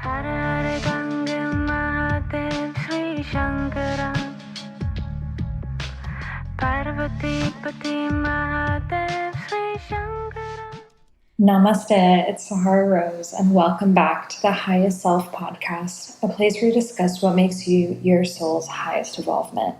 Namaste, it's Sahara Rose, and welcome back to the Highest Self podcast, a place where we discuss what makes you your soul's highest evolvement.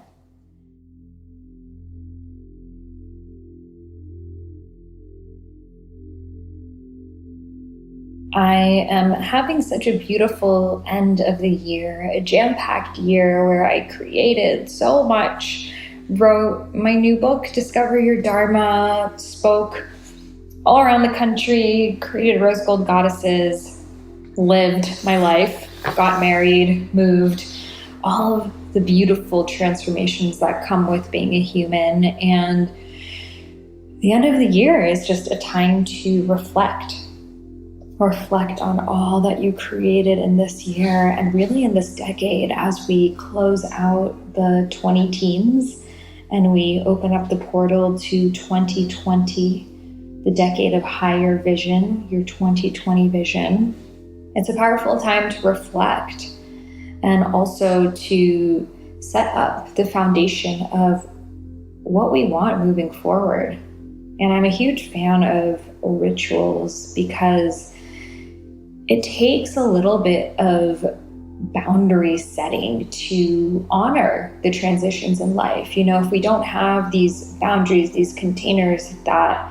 I am having such a beautiful end of the year, a jam-packed year where I created so much, wrote my new book, Discover Your Dharma, spoke all around the country, created rose gold goddesses, lived my life, got married, moved, all of the beautiful transformations that come with being a human. And the end of the year is just a time to reflect on all that you created in this year and really in this decade as we close out the 20 teens and we open up the portal to 2020. The decade of higher vision, your 2020 vision. It's a powerful time to reflect and also to set up the foundation of what we want moving forward. And I'm a huge fan of rituals because it takes a little bit of boundary setting to honor the transitions in life. You know, if we don't have these boundaries, these containers that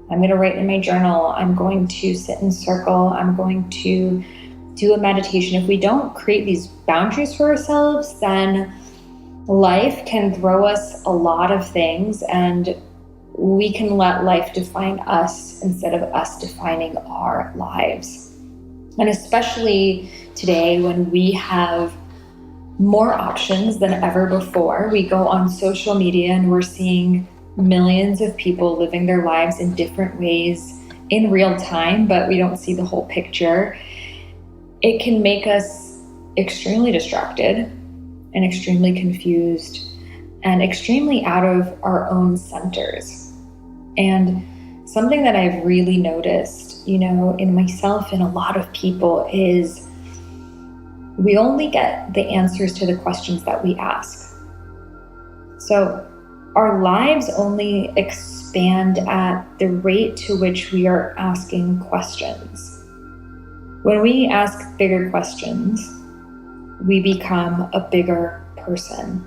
I'm going to write in my journal, I'm going to sit in circle, I'm going to do a meditation. If we don't create these boundaries for ourselves, then life can throw us a lot of things and we can let life define us instead of us defining our lives. And especially today when we have more options than ever before, we go on social media and we're seeing millions of people living their lives in different ways in real time, but we don't see the whole picture. It can make us extremely distracted and extremely confused and extremely out of our own centers. And something that I've really noticed, you know, in myself and a lot of people is we only get the answers to the questions that we ask. So our lives only expand at the rate to which we are asking questions. When we ask bigger questions, we become a bigger person.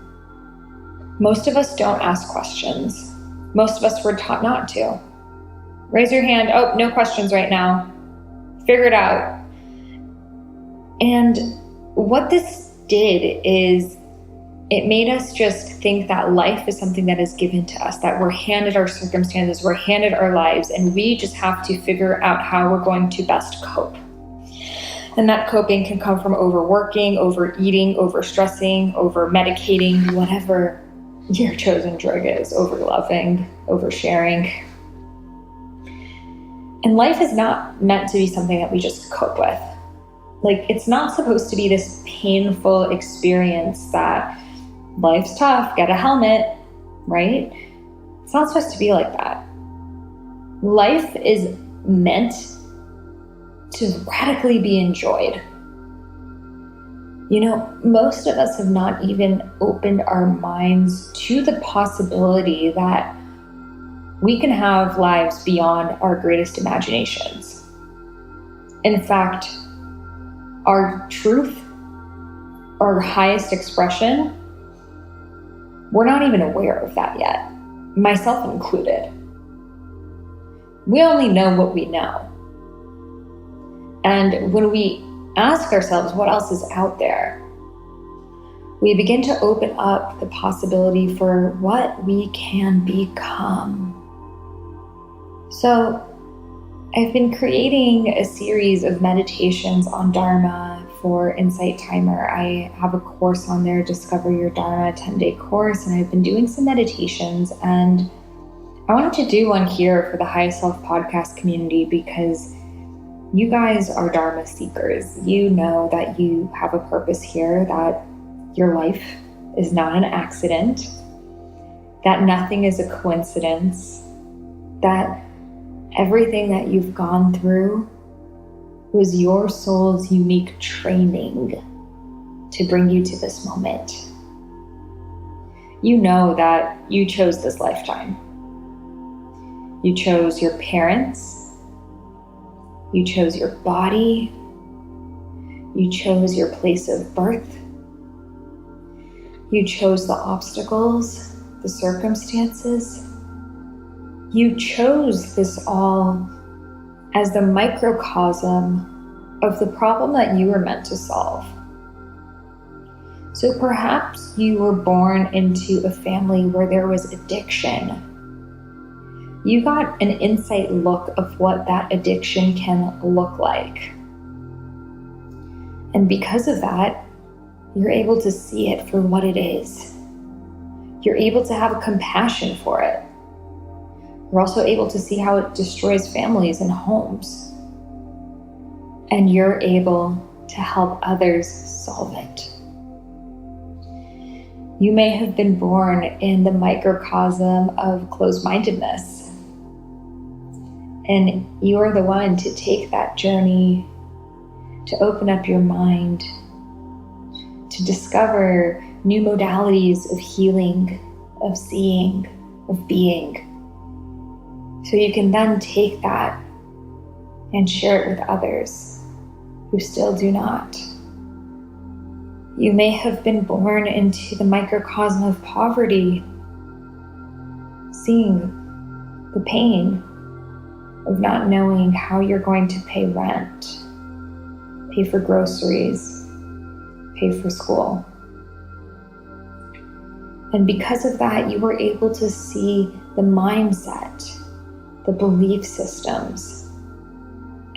Most of us don't ask questions. Most of us were taught not to. Raise your hand. Oh, no questions right now. Figure it out. And what this did is it made us just think that life is something that is given to us, that we're handed our circumstances, we're handed our lives, and we just have to figure out how we're going to best cope. And that coping can come from overworking, overeating, overstressing, over-medicating, whatever your chosen drug is, over-loving, oversharing. And life is not meant to be something that we just cope with. Like, it's not supposed to be this painful experience that life's tough, get a helmet, right? It's not supposed to be like that. Life is meant to radically be enjoyed. You know, most of us have not even opened our minds to the possibility that we can have lives beyond our greatest imaginations. In fact, our truth, our highest expression, we're not even aware of that yet, myself included. We only know what we know. And when we ask ourselves what else is out there, we begin to open up the possibility for what we can become. So I've been creating a series of meditations on Dharma for Insight Timer. I have a course on there, Discover Your Dharma, a 10-day course, and I've been doing some meditations. And I wanted to do one here for the Highest Self podcast community because you guys are Dharma seekers. You know that you have a purpose here, that your life is not an accident, that nothing is a coincidence, that everything that you've gone through It was your soul's unique training to bring you to this moment. You know that you chose this lifetime. You chose your parents. You chose your body. You chose your place of birth. You chose the obstacles, the circumstances. You chose this all as the microcosm of the problem that you were meant to solve. So perhaps you were born into a family where there was addiction. You got an insight look of what that addiction can look like. And because of that, you're able to see it for what it is. You're able to have a compassion for it. You're also able to see how it destroys families and homes. And you're able to help others solve it. You may have been born in the microcosm of closed-mindedness. And you're the one to take that journey, to open up your mind, to discover new modalities of healing, of seeing, of being. So you can then take that and share it with others who still do not. You may have been born into the microcosm of poverty, seeing the pain of not knowing how you're going to pay rent, pay for groceries, pay for school. And because of that, you were able to see the mindset, the belief systems,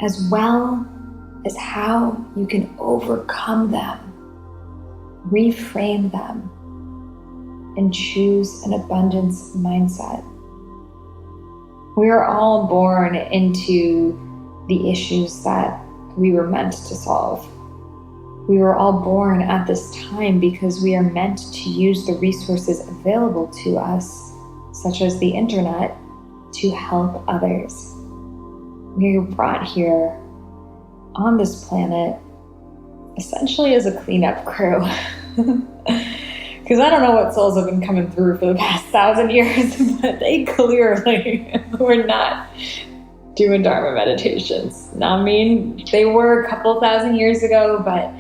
as well as how you can overcome them, reframe them, and choose an abundance mindset. We are all born into the issues that we were meant to solve. We were all born at this time because we are meant to use the resources available to us, such as the internet, to help others. We were brought here on this planet essentially as a cleanup crew. Because I don't know what souls have been coming through for the past 1,000 years, but they clearly were not doing Dharma meditations. Now, I mean, they were a couple thousand years ago, but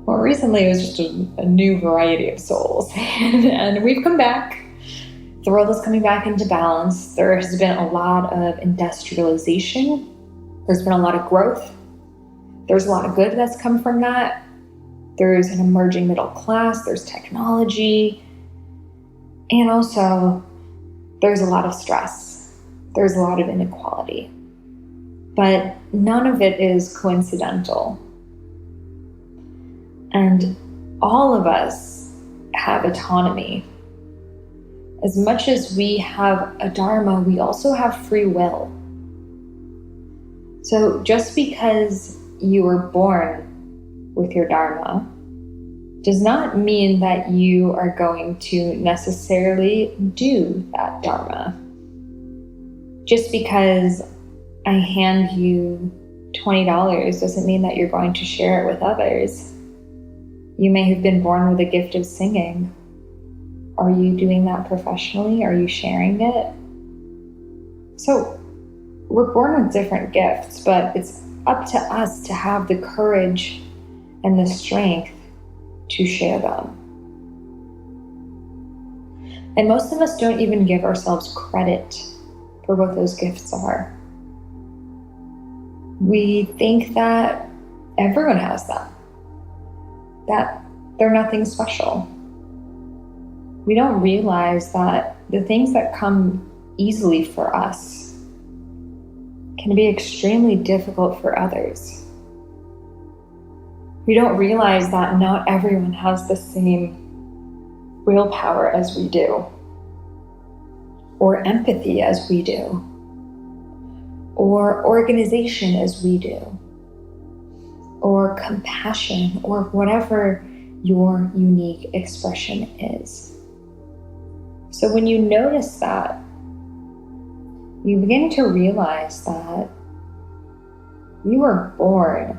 more recently it was just a new variety of souls. And we've come back. The world is coming back into balance. There has been a lot of industrialization. There's been a lot of growth. There's a lot of good that's come from that. There's an emerging middle class. There's technology. And also, there's a lot of stress. There's a lot of inequality. But none of it is coincidental. And all of us have autonomy. As much as we have a Dharma, we also have free will. So just because you were born with your Dharma does not mean that you are going to necessarily do that Dharma. Just because I hand you $20 doesn't mean that you're going to share it with others. You may have been born with a gift of singing. Are you doing that professionally? Are you sharing it? So we're born with different gifts, but it's up to us to have the courage and the strength to share them. And most of us don't even give ourselves credit for what those gifts are. We think that everyone has them, that they're nothing special. We don't realize that the things that come easily for us can be extremely difficult for others. We don't realize that not everyone has the same willpower as we do, or empathy as we do, or organization as we do, or compassion, or whatever your unique expression is. So when you notice that, you begin to realize that You were born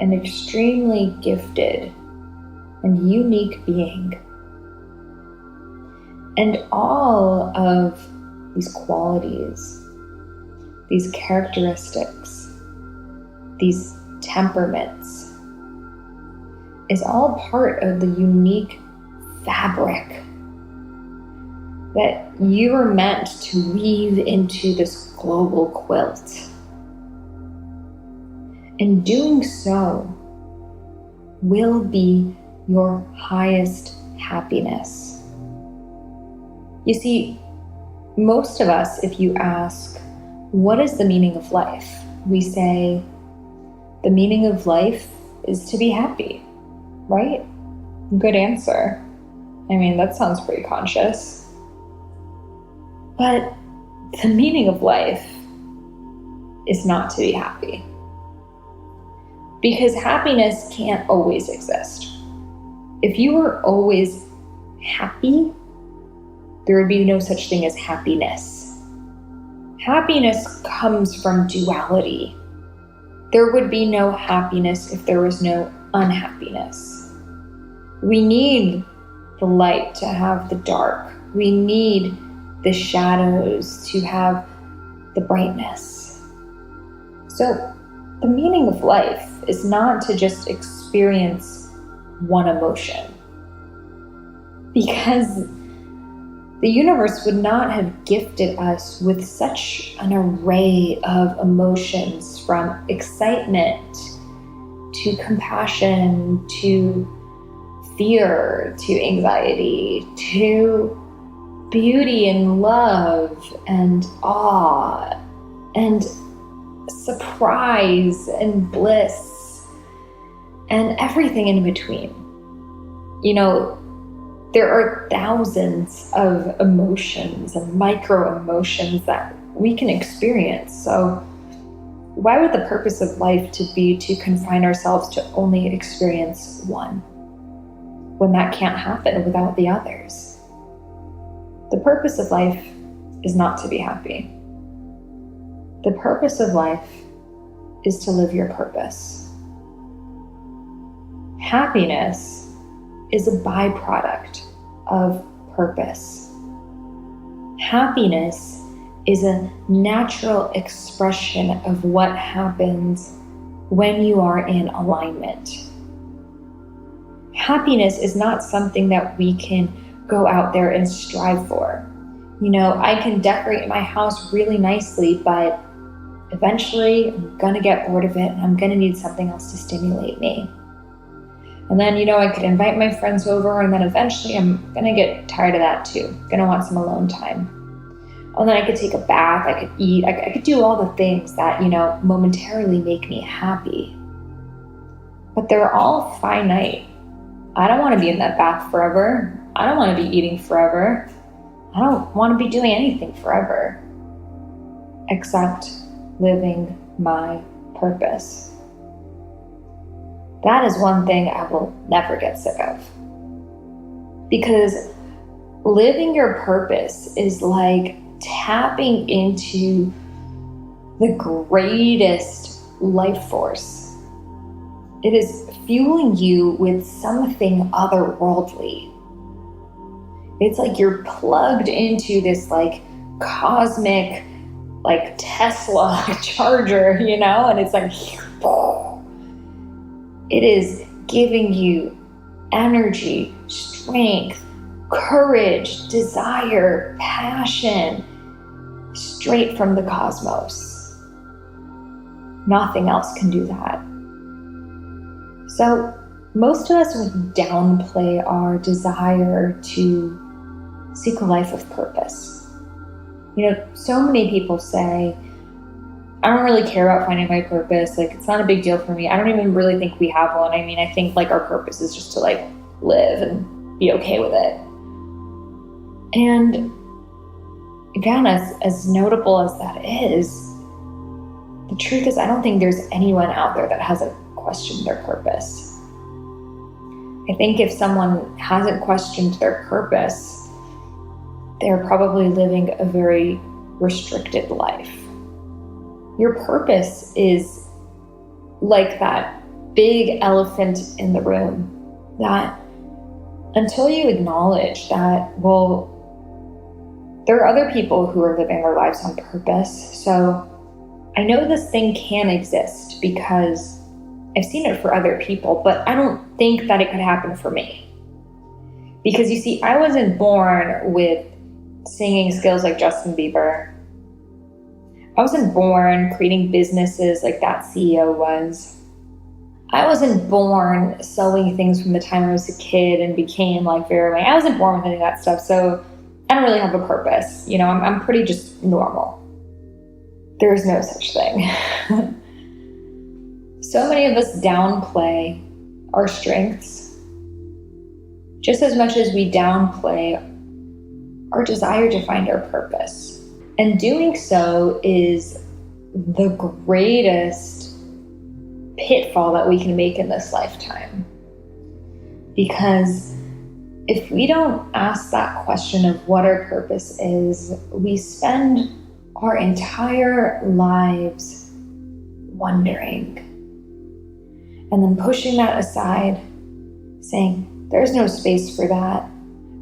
an extremely gifted and unique being. And all of these qualities, these characteristics, these temperaments, is all part of the unique fabric that you are meant to weave into this global quilt. And doing so will be your highest happiness. You see, most of us, if you ask, what is the meaning of life? We say, the meaning of life is to be happy, right? Good answer. I mean, that sounds pretty conscious. But the meaning of life is not to be happy. Because happiness can't always exist. If you were always happy, there would be no such thing as happiness. Happiness comes from duality. There would be no happiness if there was no unhappiness. We need the light to have the dark. We need the shadows to have the brightness. So the meaning of life is not to just experience one emotion. Because the universe would not have gifted us with such an array of emotions, from excitement to compassion to fear to anxiety to beauty and love and awe and surprise and bliss and everything in between. You know, there are thousands of emotions and micro emotions that we can experience. So why would the purpose of life to be to confine ourselves to only experience one, when that can't happen without the others? The purpose of life is not to be happy. The purpose of life is to live your purpose. Happiness is a byproduct of purpose. Happiness is a natural expression of what happens when you are in alignment. Happiness is not something that we can go out there and strive for. You know, I can decorate my house really nicely, but eventually I'm gonna get bored of it and I'm gonna need something else to stimulate me. And then, you know, I could invite my friends over, and then eventually I'm gonna get tired of that too. I'm gonna want some alone time. And then I could take a bath, I could eat, I could do all the things that, you know, momentarily make me happy. But they're all finite. I don't wanna be in that bath forever. I don't wanna be eating forever. I don't wanna be doing anything forever, except living my purpose. That is one thing I will never get sick of. Because living your purpose is like tapping into the greatest life force. It is fueling you with something otherworldly. It's like you're plugged into this like cosmic, like Tesla charger, you know, and it's like, it is giving you energy, strength, courage, desire, passion, straight from the cosmos. Nothing else can do that. So most of us would downplay our desire to seek a life of purpose. You know, so many people say, I don't really care about finding my purpose. Like, it's not a big deal for me. I don't even really think we have one. I mean, I think like our purpose is just to like live and be okay with it. And again, as notable as that is, the truth is I don't think there's anyone out there that hasn't questioned their purpose. I think if someone hasn't questioned their purpose, they're probably living a very restricted life. Your purpose is like that big elephant in the room, that until you acknowledge that, well, there are other people who are living their lives on purpose. So I know this thing can exist because I've seen it for other people, but I don't think that it could happen for me. Because you see, I wasn't born with singing skills like Justin Bieber. I wasn't born creating businesses like that CEO was. I wasn't born sewing things from the time I was a kid and became like very, I wasn't born with any of that stuff. So I don't really have a purpose. You know, I'm pretty just normal. There is no such thing. So many of us downplay our strengths just as much as we downplay our desire to find our purpose. And doing so is the greatest pitfall that we can make in this lifetime. Because if we don't ask that question of what our purpose is, we spend our entire lives wondering and then pushing that aside, saying, there's no space for that.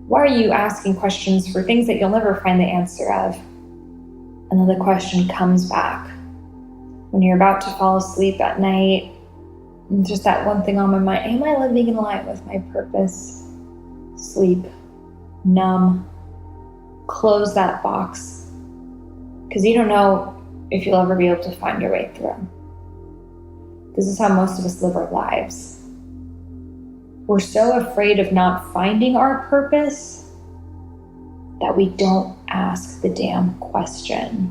Why are you asking questions for things that you'll never find the answer of? And then the question comes back when you're about to fall asleep at night. And just that one thing on my mind, am I living in line with my purpose? Sleep, numb, close that box. Because you don't know if you'll ever be able to find your way through. This is how most of us live our lives. We're so afraid of not finding our purpose that we don't ask the damn question.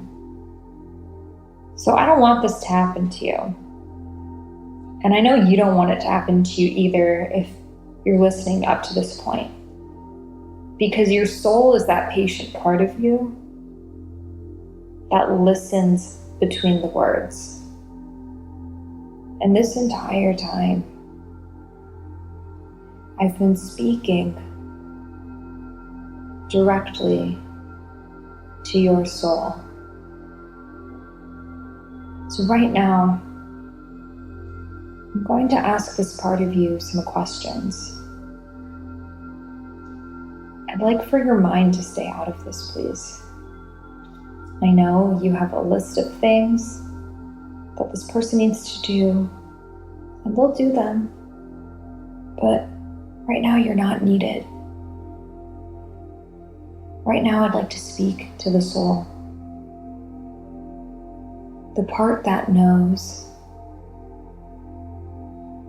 So I don't want this to happen to you. And I know you don't want it to happen to you either if you're listening up to this point. Because your soul is that patient part of you that listens between the words. And this entire time, I've been speaking directly to your soul. So right now, I'm going to ask this part of you some questions. I'd like for your mind to stay out of this, please. I know you have a list of things that this person needs to do, and they'll do them. But right now, you're not needed. Right now, I'd like to speak to the soul. The part that knows.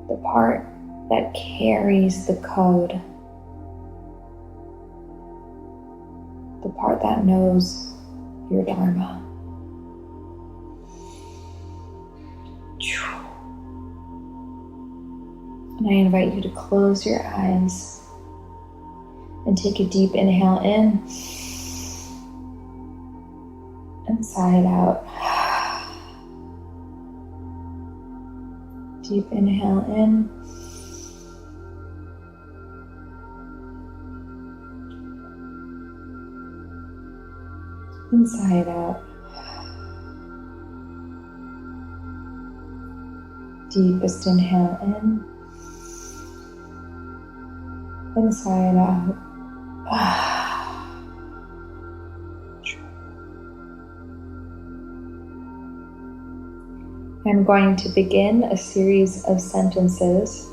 The part that carries the code. The part that knows your Dharma. And I invite you to close your eyes and take a deep inhale in and sigh it out. Deep inhale in. And sigh it out. Deepest inhale in. And sigh it out. I'm going to begin a series of sentences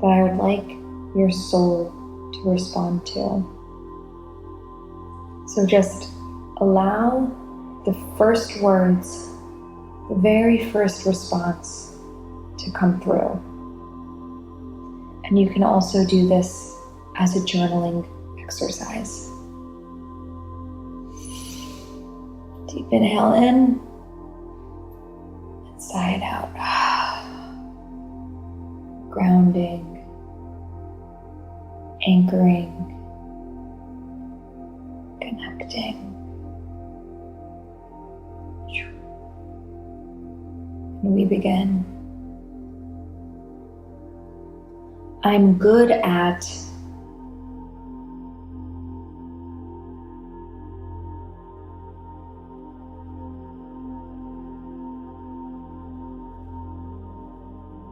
that I would like your soul to respond to. So just allow the first words, the very first response to come through. And you can also do this as a journaling exercise. Deep inhale in. Sigh it out. Grounding, anchoring, connecting. And we begin. I'm good at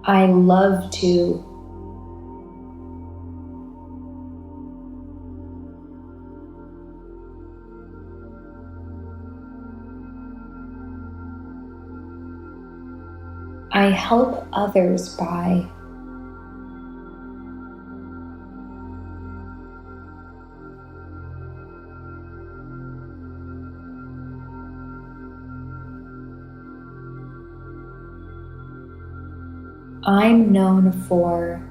I love to. I help others by. I'm known for.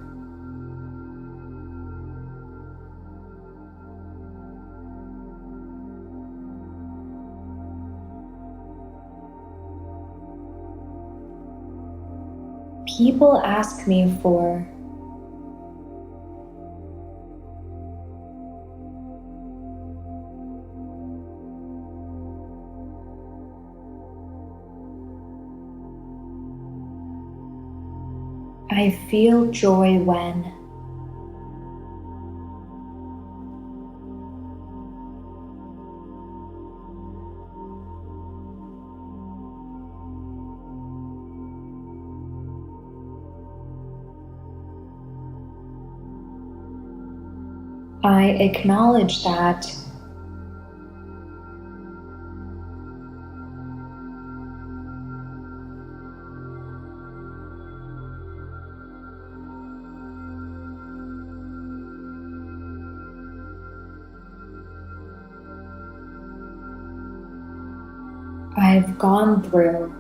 People ask me for. I feel joy when. I acknowledge that. I've gone through.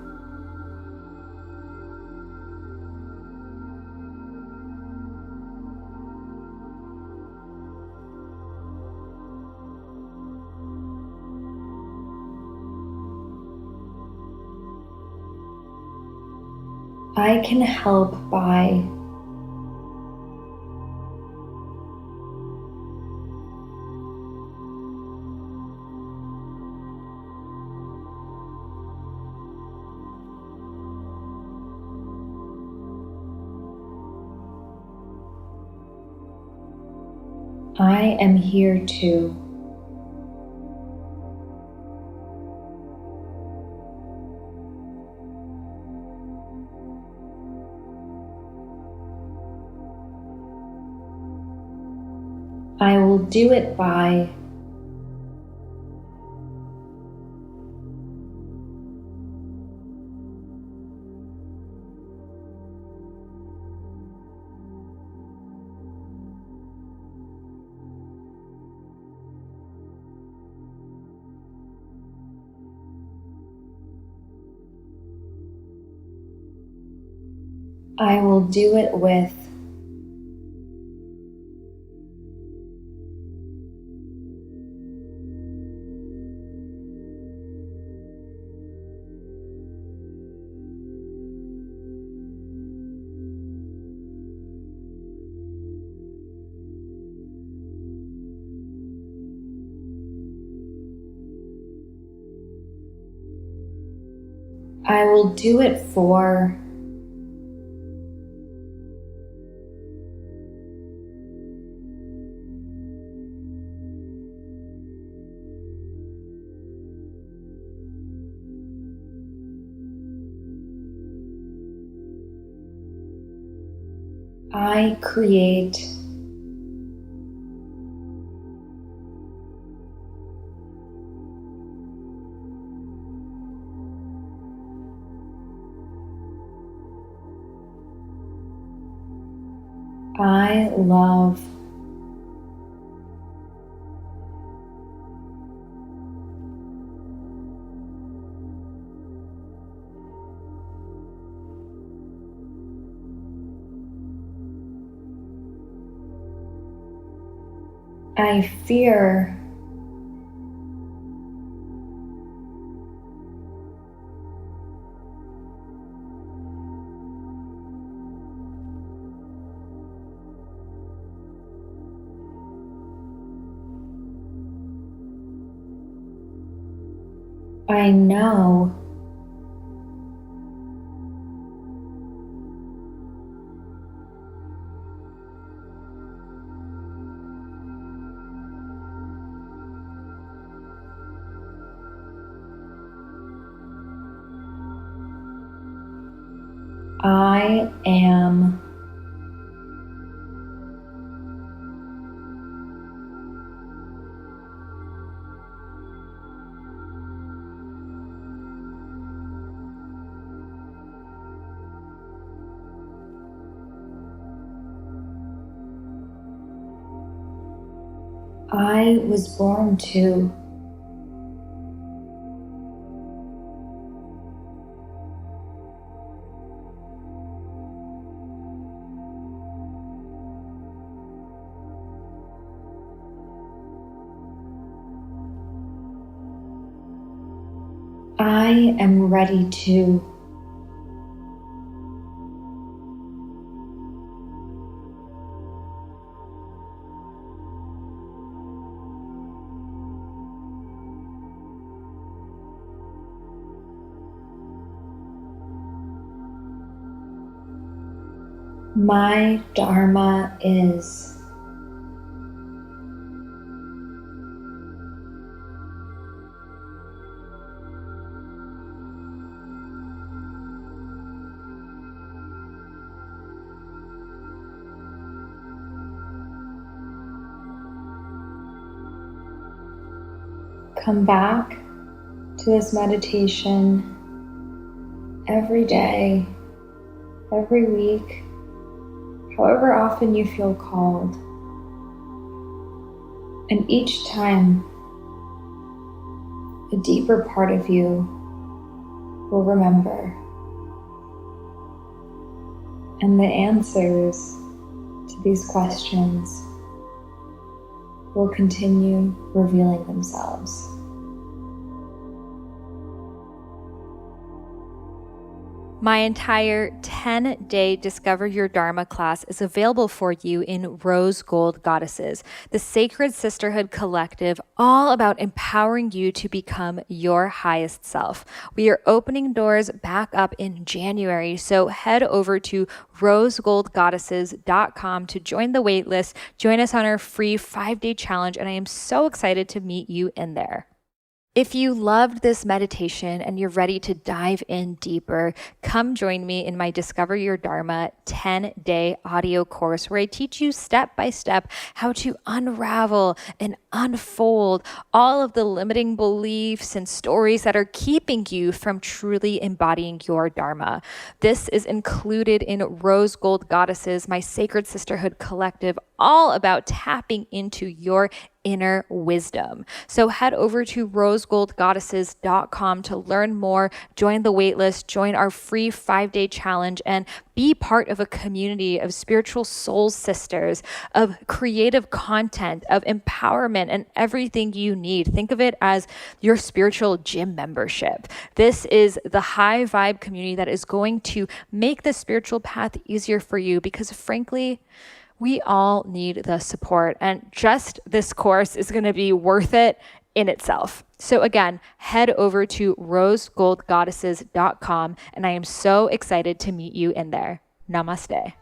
I can help by. I am here to. I will do it by. I will do it with. I will do it for. I create. I love. I fear. I know. I I am. I was born to. I am ready to. My Dharma is. Come back to this meditation every day, every week, however often you feel called. And each time, a deeper part of you will remember. And the answers to these questions will continue revealing themselves. My entire 10-day Discover Your Dharma class is available for you in Rose Gold Goddesses, the sacred sisterhood collective all about empowering you to become your highest self. We are opening doors back up in January, so head over to rosegoldgoddesses.com to join the waitlist, join us on our free 5-day challenge, and I am so excited to meet you in there. If you loved this meditation and you're ready to dive in deeper, come join me in my Discover Your Dharma 10-day audio course where I teach you step by step how to unravel and unfold all of the limiting beliefs and stories that are keeping you from truly embodying your Dharma. This is included in Rose Gold Goddesses, my sacred sisterhood collective, all about tapping into your inner wisdom. So head over to rosegoldgoddesses.com to learn more, join the waitlist, join our free 5-day challenge, and be part of a community of spiritual soul sisters, of creative content, of empowerment, and everything you need. Think of it as your spiritual gym membership. This is the high vibe community that is going to make the spiritual path easier for you because, frankly, we all need the support, and just this course is going to be worth it in itself. So again, head over to rosegoldgoddesses.com, and I am so excited to meet you in there. Namaste.